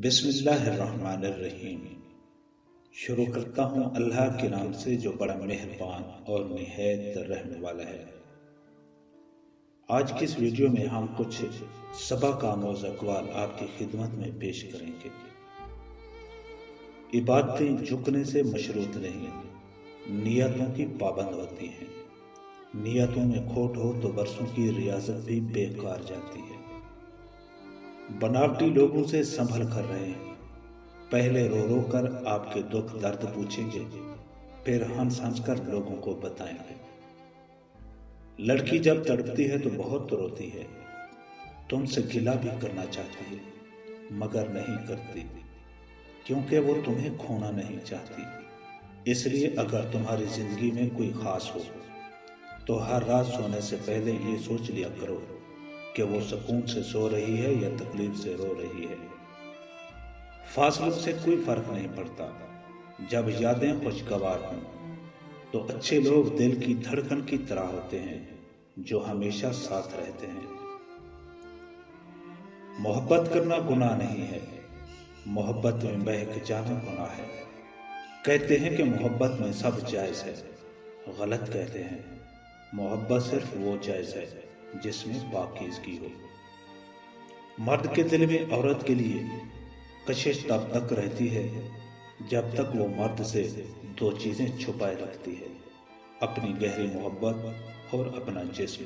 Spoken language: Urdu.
بسم اللہ الرحمن الرحیم۔ شروع کرتا ہوں اللہ کے نام سے جو بڑا مہربان اور نہایت رحم والا ہے۔ آج کی اس ویڈیو میں ہم کچھ سبق آموز اقوال آپ کی خدمت میں پیش کریں گے۔ عبادتیں جھکنے سے مشروط نہیں، نیتوں کی پابند ہوتی ہیں۔ نیتوں میں کھوٹ ہو تو برسوں کی ریاضت بھی بیکار جاتی ہے۔ بناوٹی لوگوں سے سنبھل کر رہے ہیں، پہلے رو رو کر آپ کے دکھ درد پوچھیں گے، پھر ہنس ہنس کر لوگوں کو بتائیں گے۔ لڑکی جب تڑپتی ہے تو بہت روتی ہے، تم سے گلہ بھی کرنا چاہتی ہے مگر نہیں کرتی، کیونکہ وہ تمہیں کھونا نہیں چاہتی۔ اس لیے اگر تمہاری زندگی میں کوئی خاص ہو تو ہر رات سونے سے پہلے یہ سوچ لیا کرو کہ وہ سکون سے سو رہی ہے یا تکلیف سے رو رہی ہے۔ فاصلوں سے کوئی فرق نہیں پڑتا، جب یادیں خوشگوار ہوں تو اچھے لوگ دل کی دھڑکن کی طرح ہوتے ہیں جو ہمیشہ ساتھ رہتے ہیں۔ محبت کرنا گناہ نہیں ہے، محبت میں بہک جانا گناہ ہے۔ کہتے ہیں کہ محبت میں سب جائز ہے، غلط کہتے ہیں۔ محبت صرف وہ جائز ہے جس میں پاکیزگی ہو۔ مرد کے دل میں عورت کے لیے کشش تب تک رہتی ہے جب تک وہ مرد سے دو چیزیں چھپائے رکھتی ہے، اپنی گہری محبت اور اپنا جسم۔